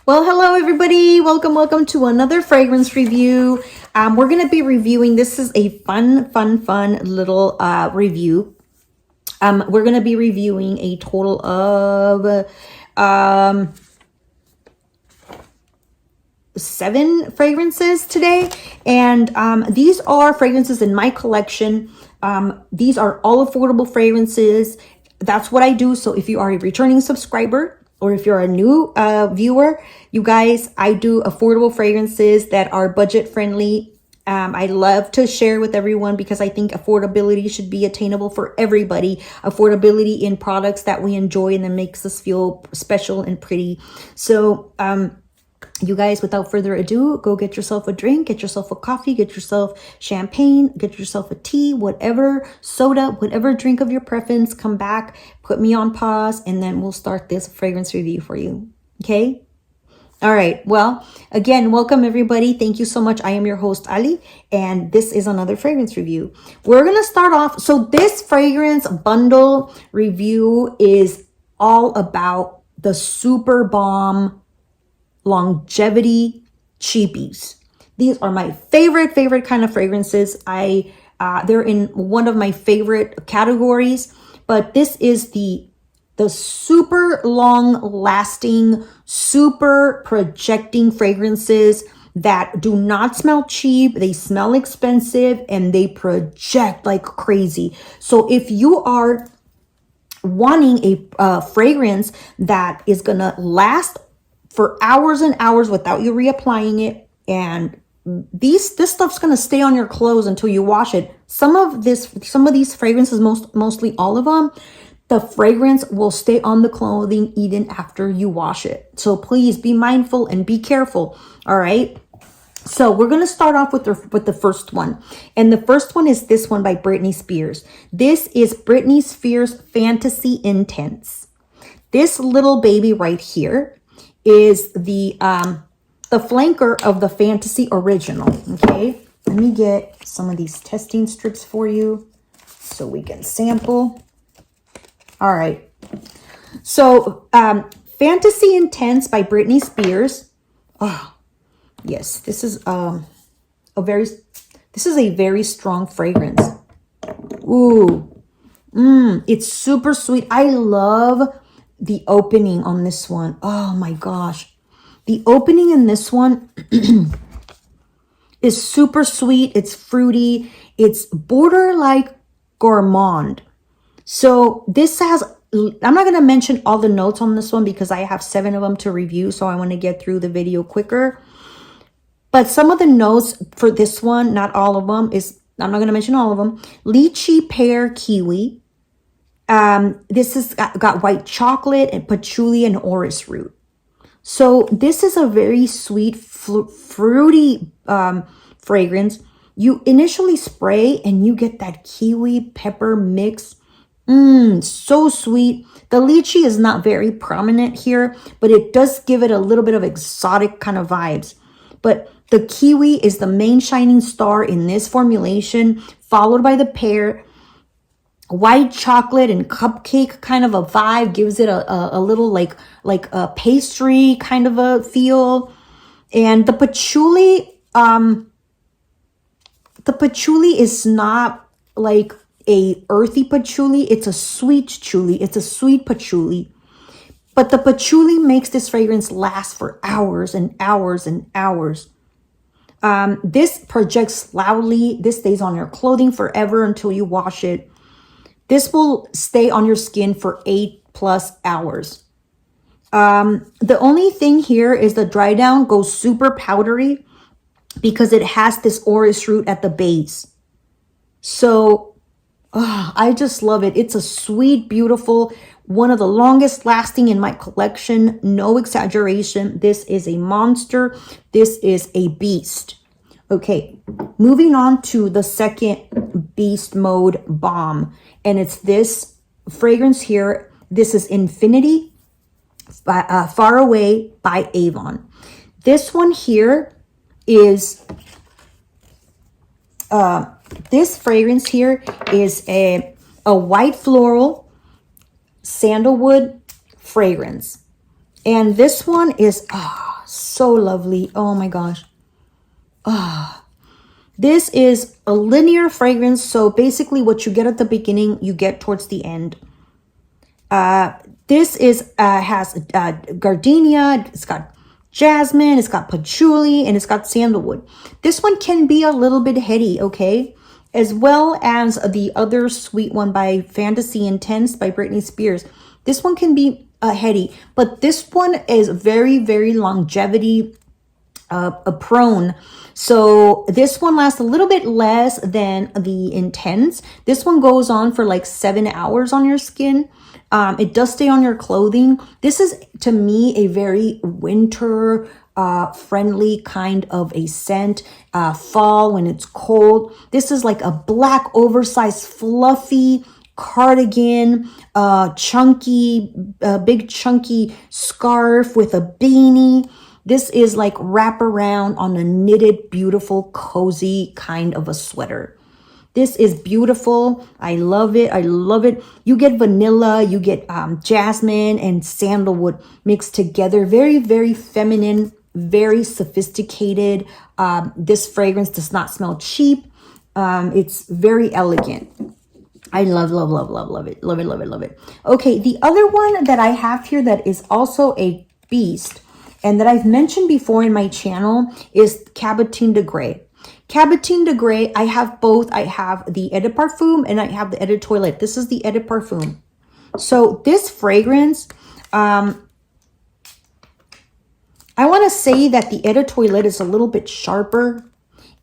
Well, hello everybody. Welcome to another fragrance review. We're going to be reviewing, this is a fun little review. We're going to be reviewing a total of 7 fragrances today. And these are fragrances in my collection. These are all affordable fragrances. That's what I do. So if you are a returning subscriber, or if you're a new viewer, you guys, I do affordable fragrances that are budget friendly. I love to share with everyone because I think affordability should be attainable for everybody. Affordability in products that we enjoy and that makes us feel special and pretty. So, you guys, without further ado, go get yourself a drink, get yourself a coffee, get yourself champagne, get yourself a tea, whatever, soda, whatever drink of your preference. Come back, put me on pause, and then we'll start this fragrance review for you. Okay? All right. Well, again, welcome everybody. Thank you so much. I am your host, Ali, and this is another fragrance review. We're going to start off. So this fragrance bundle review is all about the super bomb longevity Cheapies. These are my favorite kind of fragrances. They're in one of my favorite categories, but this is the super long lasting, super projecting fragrances that do not smell cheap. They smell expensive and they project like crazy. So if you are wanting a fragrance that is gonna last for hours and hours without you reapplying it, and this stuff's gonna stay on your clothes until you wash it. Some of these fragrances, mostly all of them, the fragrance will stay on the clothing even after you wash it. So please be mindful and be careful. All right. So we're gonna start off with the first one, and the first one is this one by Britney Spears. This is Britney Spears Fantasy Intense. This little baby right here is the flanker of the Fantasy Original. Okay, let me get some of these testing strips for you so we can sample. All right, so Fantasy Intense by Britney Spears. Oh yes, this is a very strong fragrance. Ooh, it's super sweet. I love the opening on this one. Oh my gosh. The opening in this one is super sweet. It's fruity. It's border like gourmand. So this has, I'm not going to mention all the notes on this one because I have 7 of them to review. So I want to get through the video quicker. But some of the notes for this one, not all of them, is, I'm not going to mention all of them. Lychee, pear, kiwi. This has got white chocolate and patchouli and orris root. So this is a very sweet, fruity fragrance. You initially spray and you get that kiwi pepper mix. So sweet. The lychee is not very prominent here, but it does give it a little bit of exotic kind of vibes. But the kiwi is the main shining star in this formulation, followed by the pear. White chocolate and cupcake kind of a vibe gives it a little like a pastry kind of a feel. And the patchouli is not like a earthy patchouli. It's a sweet patchouli. It's a sweet patchouli. But the patchouli makes this fragrance last for hours and hours and hours. This projects loudly. This stays on your clothing forever until you wash it. This will stay on your skin for 8+ hours. The only thing here is the dry down goes super powdery because it has this orris root at the base. So I just love it. It's a sweet, beautiful, one of the longest lasting in my collection. No exaggeration. This is a monster. This is a beast. Okay, moving on to the second beast mode bomb. And it's this fragrance here. This is Infinity, Far Away by Avon. This one here is, this fragrance here is a white floral sandalwood fragrance. And this one is So lovely. Oh my gosh. This is a linear fragrance. So basically what you get at the beginning, you get towards the end. This is has gardenia, it's got jasmine, it's got patchouli, and it's got sandalwood. This one can be a little bit heady, okay? As well as the other sweet one by Fantasy Intense by Britney Spears. This one can be heady, but this one is very, very longevity prone. So this one lasts a little bit less than the Intense. This one goes on for like 7 hours on your skin. It does stay on your clothing. This is, to me, a very winter friendly kind of a scent. Fall when it's cold. This is like a black, oversized, fluffy cardigan, chunky, big chunky scarf with a beanie. This is like wrap around on a knitted, beautiful, cozy kind of a sweater. This is beautiful. I love it. I love it. You get vanilla, you get jasmine and sandalwood mixed together. Very, very feminine, very sophisticated. This fragrance does not smell cheap. It's very elegant. I love, love, love, love, love it. Love it, love it, love it. Okay, the other one that I have here that is also a beast and that I've mentioned before in my channel is Cabotine de Gres. Cabotine de Gres, I have both. I have the Eau de Parfum and I have the Eau de Toilette. This is the Eau de Parfum. So this fragrance, I want to say that the Eau de Toilette is a little bit sharper.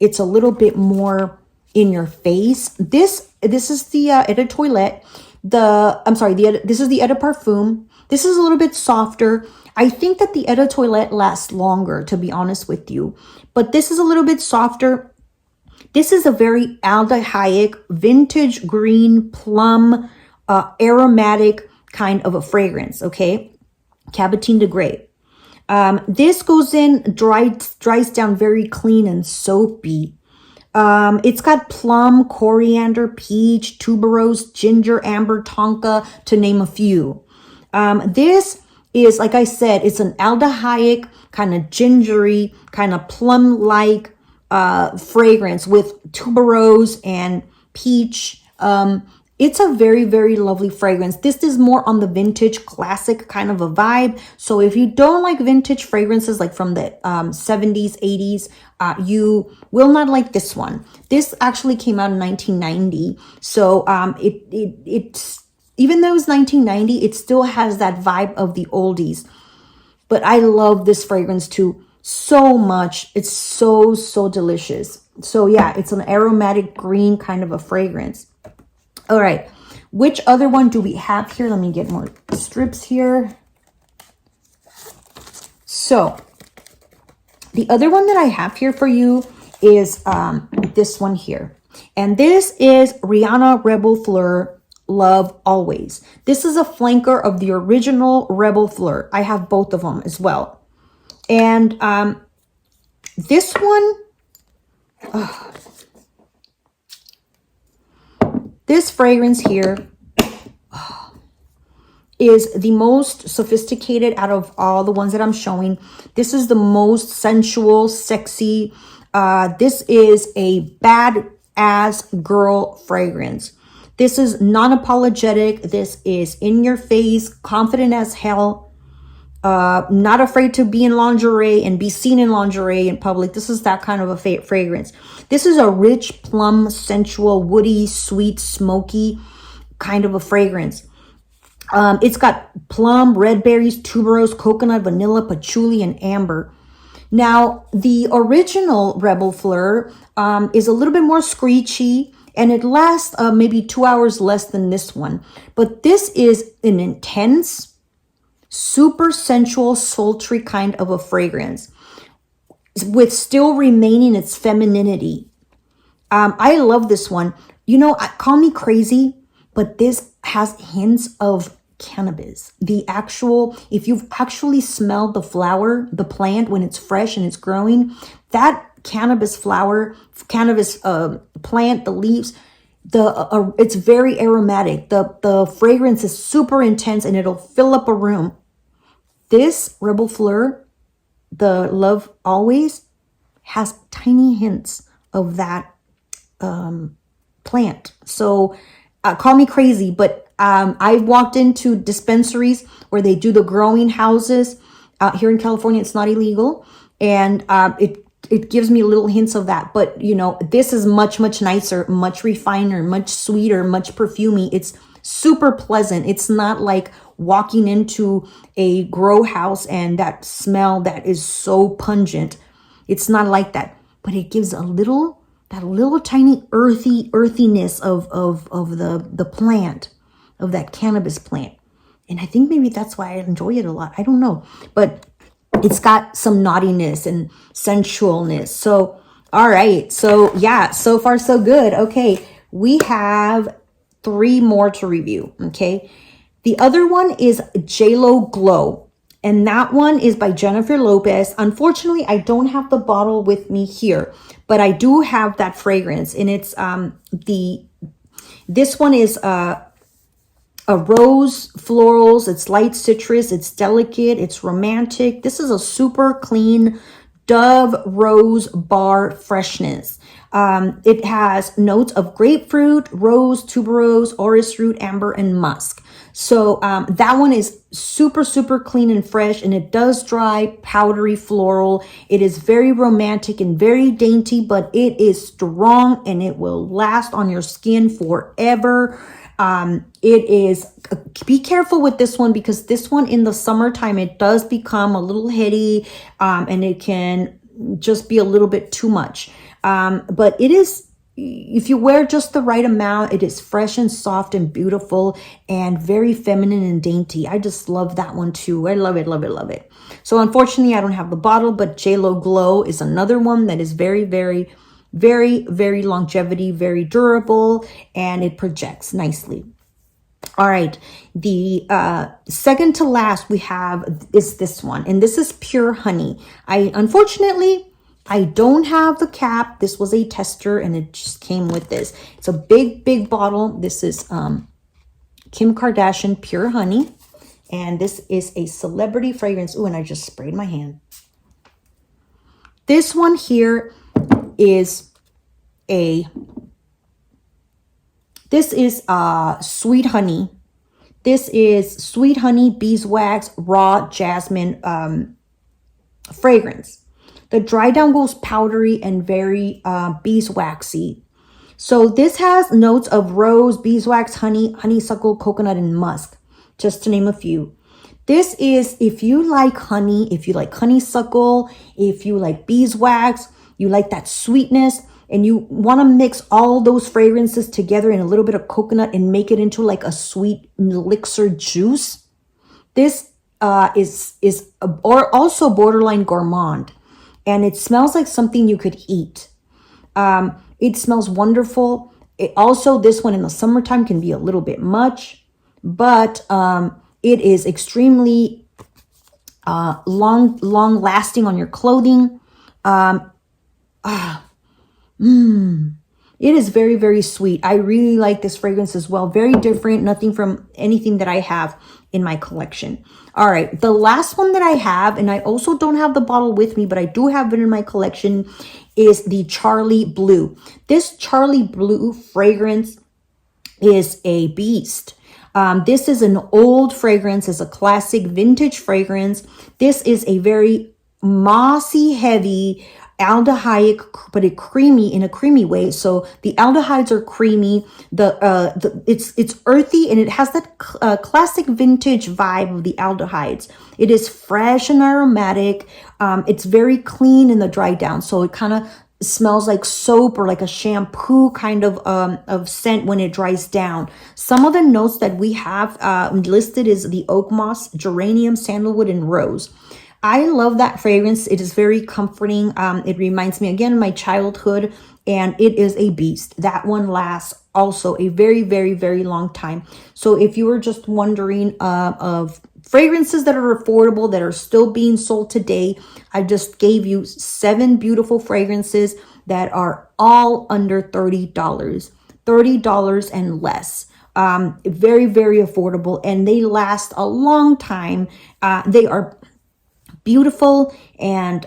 It's a little bit more in your face. This is the Eau de Toilette. This is the Eau de Parfum. This is a little bit softer. I think that the Eau de Toilette lasts longer, to be honest with you. But this is a little bit softer. This is a very aldehydic, vintage green, plum, aromatic kind of a fragrance, okay? Cabotine de Gres. This goes in, dries down very clean and soapy. It's got plum, coriander, peach, tuberose, ginger, amber, tonka, to name a few. This is, like I said, it's an aldehydic, kind of gingery, kind of plum-like fragrance with tuberose and peach. It's a very, very lovely fragrance. This is more on the vintage classic kind of a vibe. So if you don't like vintage fragrances like from the 70s, 80s, you will not like this one. This actually came out in 1990. So it's even though it's 1990, it still has that vibe of the oldies. But I love this fragrance too so much. It's so, so delicious. So yeah, it's an aromatic green kind of a fragrance. All right, which other one do we have here? Let me get more strips here. So the other one that I have here for you is this one here. And this is Rihanna Reb'l Fleur Love Always. This is a flanker of the original Reb'l Fleur. I have both of them as well. And this one, this fragrance here is the most sophisticated out of all the ones that I'm showing. This is the most sensual, sexy. This is a badass girl fragrance. This is non-apologetic. This is in your face, confident as hell. Not afraid to be in lingerie and be seen in lingerie in public. This is that kind of a fragrance. This is a rich, plum, sensual, woody, sweet, smoky kind of a fragrance. It's got plum, red berries, tuberose, coconut, vanilla, patchouli, and amber. Now, the original Reb'l Fleur is a little bit more screechy, and it lasts maybe 2 hours less than this one. But this is an intense, super sensual, sultry kind of a fragrance with still remaining its femininity. I love this one. You know, call me crazy, but this has hints of cannabis. The actual, if you've actually smelled the flower, the plant when it's fresh and it's growing, that cannabis flower, cannabis plant, the leaves, it's very aromatic. The fragrance is super intense and it'll fill up a room. This Reb'l Fleur the Love Always has tiny hints of that plant. So call me crazy, but I walked into dispensaries where they do the growing houses. Here in California, it's not illegal, and it gives me little hints of that. But you know, this is much nicer, much refiner, much sweeter, much perfumey. It's super pleasant. It's not like walking into a grow house and that smell that is so pungent. It's not like that, but it gives a little, that little tiny earthiness of the plant, of that cannabis plant. And I think maybe that's why I enjoy it a lot. I don't know, but it's got some naughtiness and sensualness. So, all right. So yeah, so far so good. Okay. We have 3 more to review. Okay. The other one is JLo Glow. And that one is by Jennifer Lopez. Unfortunately, I don't have the bottle with me here, but I do have that fragrance. And it's this one is a rose florals. It's light citrus. It's delicate. It's romantic. This is a super clean Dove Rose Bar freshness. It has notes of grapefruit, rose, tuberose, orris root, amber, and musk. So that one is super clean and fresh, and it does dry, powdery floral. It is very romantic and very dainty, but it is strong and it will last on your skin forever. It is, be careful with this one, because this one in the summertime, it does become a little heady, and it can just be a little bit too much. But it is, if you wear just the right amount, it is fresh and soft and beautiful and very feminine and dainty. I just love that one too. I love it, love it, love it. So unfortunately, I don't have the bottle, but JLo Glow is another one that is very longevity, very durable, and it projects nicely. All right, the second to last we have is this one, and this is Pure Honey. Unfortunately, I don't have the cap. This was a tester and it just came with this. It's a big bottle. This is Kim Kardashian Pure Honey, and this is a celebrity fragrance. Oh, and I just sprayed my hand. This one here is Sweet Honey. This is Sweet Honey Beeswax Raw Jasmine fragrance. The dry down goes powdery and very beeswaxy. So this has notes of rose, beeswax, honey, honeysuckle, coconut, and musk, just to name a few. This is, if you like honey, if you like honeysuckle, if you like beeswax, you like that sweetness, and you want to mix all those fragrances together in a little bit of coconut and make it into like a sweet elixir juice. This is or also borderline gourmand, and it smells like something you could eat. It smells wonderful. It also, this one in the summertime can be a little bit much, but it is extremely long lasting on your clothing. It is very sweet. I really like this fragrance as well. Very different, nothing from anything that I have in my collection. All right, the last one that I have, and I also don't have the bottle with me, but I do have it in my collection, is the Charlie Blue. This Charlie Blue fragrance is a beast. This is an old fragrance. It's a classic vintage fragrance. This is a very mossy, heavy aldehyde, but a creamy, in a creamy way. So the aldehydes are creamy. It's earthy, and it has that classic vintage vibe of the aldehydes. It is fresh and aromatic. It's very clean in the dry down, so it kind of smells like soap or like a shampoo kind of scent when it dries down. Some of the notes that we have listed is the oak moss, geranium, sandalwood, and rose. I love that fragrance. It is very comforting. It reminds me again of my childhood, and it is a beast. That one lasts also a very long time. So if you were just wondering of fragrances that are affordable, that are still being sold today, I just gave you 7 beautiful fragrances that are all under $30. $30 and less. Very affordable, and they last a long time. They are beautiful. And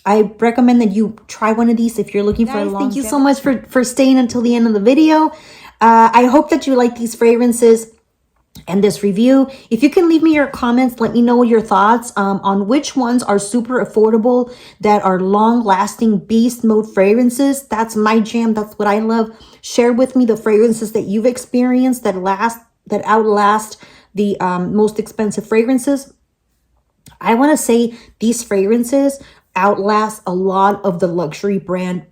I recommend that you try one of these if you're looking for a long. Thank you so much for staying until the end of the video. I hope that you like these fragrances and this review. If you can leave me your comments, let me know your thoughts on which ones are super affordable, that are long-lasting beast mode fragrances. That's my jam. That's what I love. Share with me the fragrances that you've experienced that outlast the most expensive fragrances. I want to say these fragrances outlast a lot of the luxury brand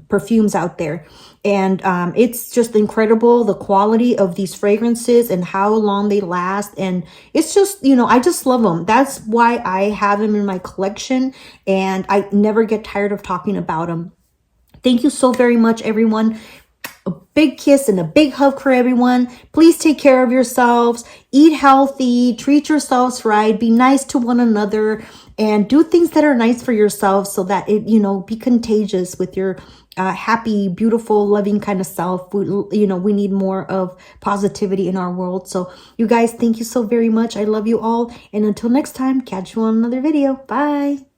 perfumes out there. And it's just incredible, the quality of these fragrances and how long they last. And it's just, you know, I just love them. That's why I have them in my collection, and I never get tired of talking about them. Thank you so very much, everyone. A big kiss and a big hug for everyone. Please take care of yourselves. Eat healthy. Treat yourselves right. Be nice to one another. And do things that are nice for yourselves so that it, you know, be contagious with your happy, beautiful, loving kind of self. You know, we need more of positivity in our world. So you guys, thank you so very much. I love you all. And until next time, catch you on another video. Bye.